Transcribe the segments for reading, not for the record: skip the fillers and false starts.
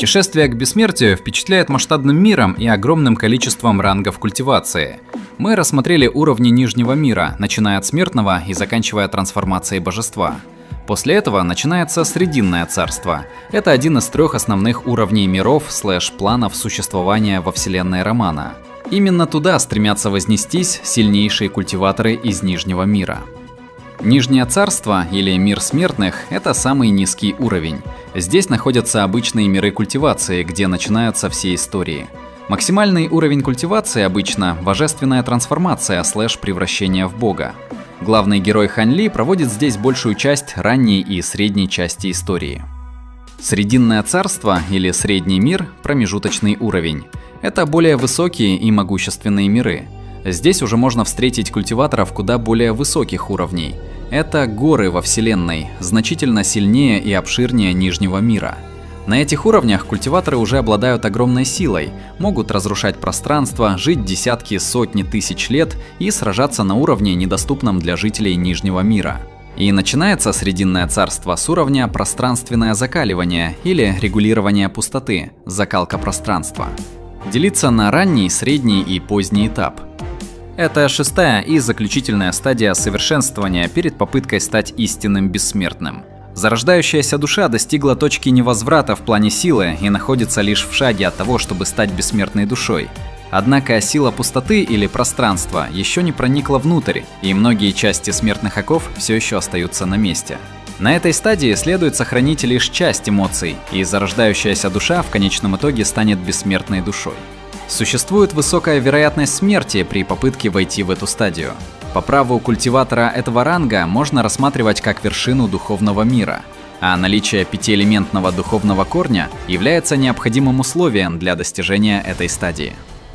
Путешествие к бессмертию впечатляет масштабным миром и огромным количеством рангов культивации. Мы рассмотрели уровни Нижнего мира, начиная от смертного и заканчивая трансформацией божества. После этого начинается Срединное царство. Это один из 3 основных уровней миров / планов существования во вселенной романа. Именно туда стремятся вознестись сильнейшие культиваторы из Нижнего мира. Нижнее царство, или мир смертных, это самый низкий уровень. Здесь находятся обычные миры культивации, где начинаются все истории. Максимальный уровень культивации обычно божественная трансформация / превращение в бога. Главный герой Хань Ли проводит здесь большую часть ранней и средней части истории. Срединное царство, или средний мир, промежуточный уровень. Это более высокие и могущественные миры. Здесь уже можно встретить культиваторов куда более высоких уровней. Это горы во вселенной, значительно сильнее и обширнее Нижнего мира. На этих уровнях культиваторы уже обладают огромной силой, могут разрушать пространство, жить десятки, сотни тысяч лет и сражаться на уровне, недоступном для жителей Нижнего мира. И начинается Срединное царство с уровня пространственное закаливание или регулирование пустоты, закалка пространства. Делится на ранний, средний и поздний этап. Это 6-я и заключительная стадия совершенствования перед попыткой стать истинным бессмертным. Зарождающаяся душа достигла точки невозврата в плане силы и находится лишь в шаге от того, чтобы стать бессмертной душой. Однако сила пустоты или пространства еще не проникла внутрь, и многие части смертных оков все еще остаются на месте. На этой стадии следует сохранить лишь часть эмоций, и зарождающаяся душа в конечном итоге станет бессмертной душой. Существует высокая вероятность смерти при попытке войти в эту стадию. По праву культиватора этого ранга можно рассматривать как вершину духовного мира, а наличие 5-элементного духовного корня является необходимым условием для достижения этой стадии.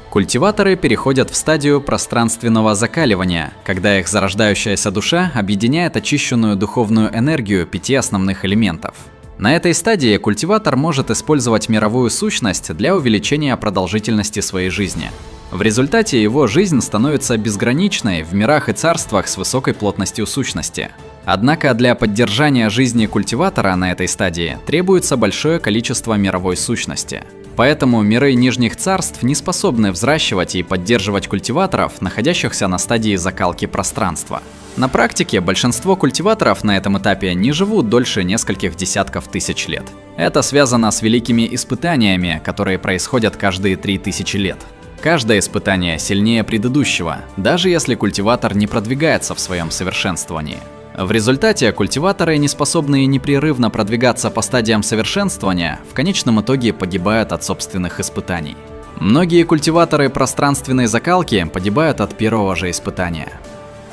Культиваторы переходят в стадию пространственного закаливания, когда их зарождающаяся душа объединяет очищенную духовную энергию 5 основных элементов. На этой стадии культиватор может использовать мировую сущность для увеличения продолжительности своей жизни. В результате его жизнь становится безграничной в мирах и царствах с высокой плотностью сущности. Однако для поддержания жизни культиватора на этой стадии требуется большое количество мировой сущности. Поэтому миры нижних царств не способны взращивать и поддерживать культиваторов, находящихся на стадии закалки пространства. На практике большинство культиваторов на этом этапе не живут дольше нескольких десятков тысяч лет. Это связано с великими испытаниями, которые происходят каждые 3000 лет. Каждое испытание сильнее предыдущего, даже если культиватор не продвигается в своем совершенствовании. В результате культиваторы, не способные непрерывно продвигаться по стадиям совершенствования, в конечном итоге погибают от собственных испытаний. Многие культиваторы пространственной закалки погибают от первого же испытания.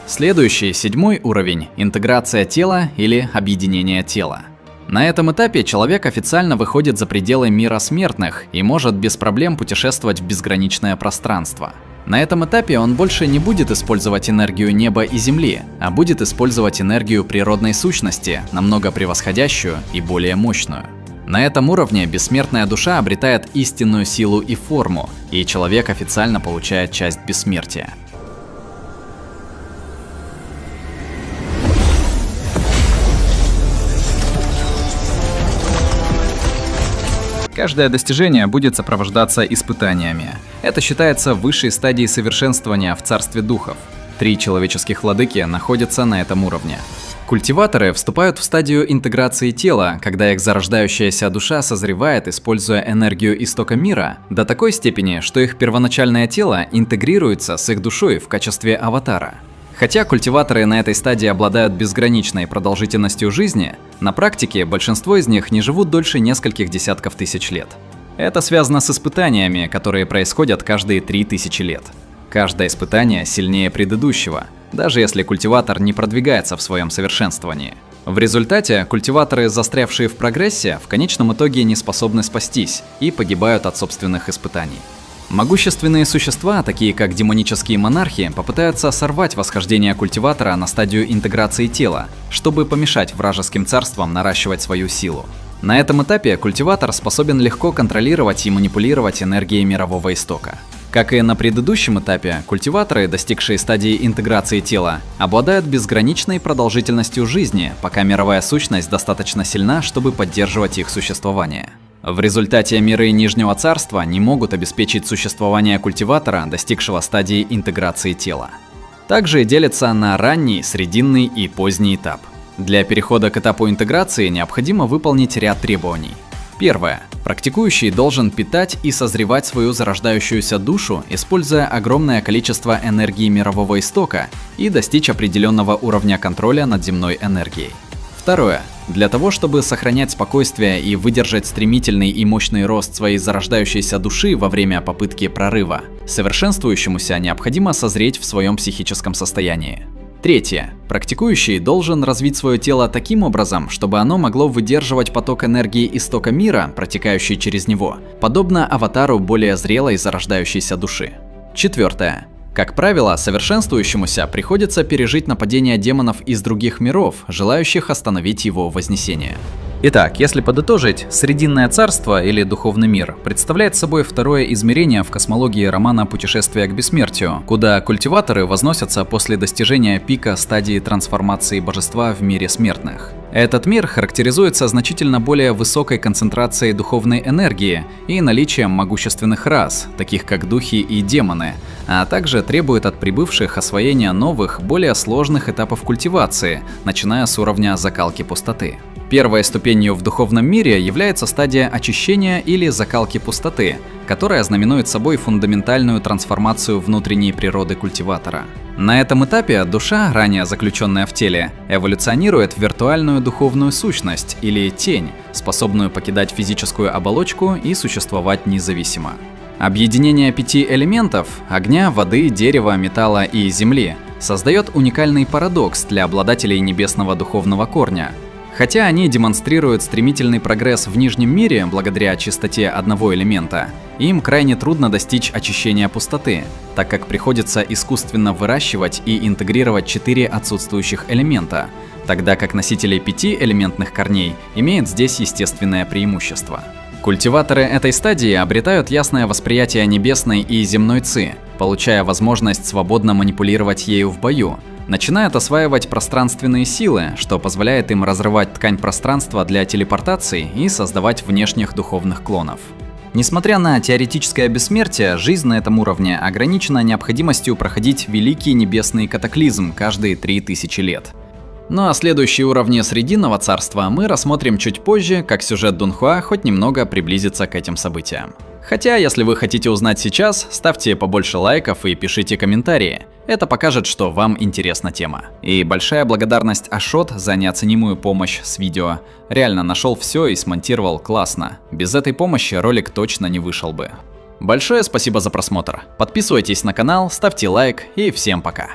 Следующий, 7-й уровень – интеграция тела или объединение тела. На этом этапе человек официально выходит за пределы мира смертных и может без проблем путешествовать в безграничное пространство. На этом этапе он больше не будет использовать энергию неба и земли, а будет использовать энергию природной сущности, намного превосходящую и более мощную. На этом уровне бессмертная душа обретает истинную силу и форму, и человек официально получает часть бессмертия. Каждое достижение будет сопровождаться испытаниями. Это считается высшей стадией совершенствования в царстве духов. 3 человеческих владыки находятся на этом уровне. Культиваторы вступают в стадию интеграции тела, когда их зарождающаяся душа созревает, используя энергию истока мира, до такой степени, что их первоначальное тело интегрируется с их душой в качестве аватара. Хотя культиваторы на этой стадии обладают безграничной продолжительностью жизни, на практике большинство из них не живут дольше нескольких десятков тысяч лет. Это связано с испытаниями, которые происходят каждые 3000 лет. Каждое испытание сильнее предыдущего, даже если культиватор не продвигается в своем совершенствовании. В результате культиваторы, застрявшие в прогрессе, в конечном итоге не способны спастись и погибают от собственных испытаний. Могущественные существа, такие как демонические монархи, попытаются сорвать восхождение культиватора на стадию интеграции тела, чтобы помешать вражеским царствам наращивать свою силу. На этом этапе культиватор способен легко контролировать и манипулировать энергией мирового истока. Как и на предыдущем этапе, культиваторы, достигшие стадии интеграции тела, обладают безграничной продолжительностью жизни, пока мировая сущность достаточно сильна, чтобы поддерживать их существование. В результате миры Нижнего Царства не могут обеспечить существование культиватора, достигшего стадии интеграции тела. Также делятся на ранний, срединный и поздний этап. Для перехода к этапу интеграции необходимо выполнить ряд требований. Первое. Практикующий должен питать и созревать свою зарождающуюся душу, используя огромное количество энергии мирового истока и достичь определенного уровня контроля над земной энергией. Второе. Для того, чтобы сохранять спокойствие и выдержать стремительный и мощный рост своей зарождающейся души во время попытки прорыва, совершенствующемуся необходимо созреть в своем психическом состоянии. Третье. Практикующий должен развить свое тело таким образом, чтобы оно могло выдерживать поток энергии истока мира, протекающий через него, подобно аватару более зрелой зарождающейся души. Четвертое. Как правило, совершенствующемуся приходится пережить нападение демонов из других миров, желающих остановить его вознесение. Итак, если подытожить, Срединное царство или Духовный мир представляет собой второе измерение в космологии романа «Путешествие к бессмертию», куда культиваторы возносятся после достижения пика стадии трансформации божества в мире смертных. Этот мир характеризуется значительно более высокой концентрацией духовной энергии и наличием могущественных рас, таких как духи и демоны, а также требует от прибывших освоения новых, более сложных этапов культивации, начиная с уровня закалки пустоты. Первой ступенью в духовном мире является стадия очищения или закалки пустоты, которая знаменует собой фундаментальную трансформацию внутренней природы культиватора. На этом этапе душа, ранее заключенная в теле, эволюционирует в виртуальную духовную сущность или тень, способную покидать физическую оболочку и существовать независимо. Объединение 5 элементов – огня, воды, дерева, металла и земли – создает уникальный парадокс для обладателей небесного духовного корня. Хотя они демонстрируют стремительный прогресс в Нижнем мире благодаря чистоте одного элемента, им крайне трудно достичь очищения пустоты, так как приходится искусственно выращивать и интегрировать 4 отсутствующих элемента, тогда как носители 5-элементных корней имеют здесь естественное преимущество. Культиваторы этой стадии обретают ясное восприятие небесной и земной ци, получая возможность свободно манипулировать ею в бою, начинают осваивать пространственные силы, что позволяет им разрывать ткань пространства для телепортации и создавать внешних духовных клонов. Несмотря на теоретическое бессмертие, жизнь на этом уровне ограничена необходимостью проходить великий небесный катаклизм каждые 3000 лет. Ну а следующие уровни Срединного царства мы рассмотрим чуть позже, как сюжет Дунхуа хоть немного приблизится к этим событиям. Хотя, если вы хотите узнать сейчас, ставьте побольше лайков и пишите комментарии. Это покажет, что вам интересна тема. И большая благодарность Ашот за неоценимую помощь с видео. Реально нашел все и смонтировал классно. Без этой помощи ролик точно не вышел бы. Большое спасибо за просмотр. Подписывайтесь на канал, ставьте лайк и всем пока.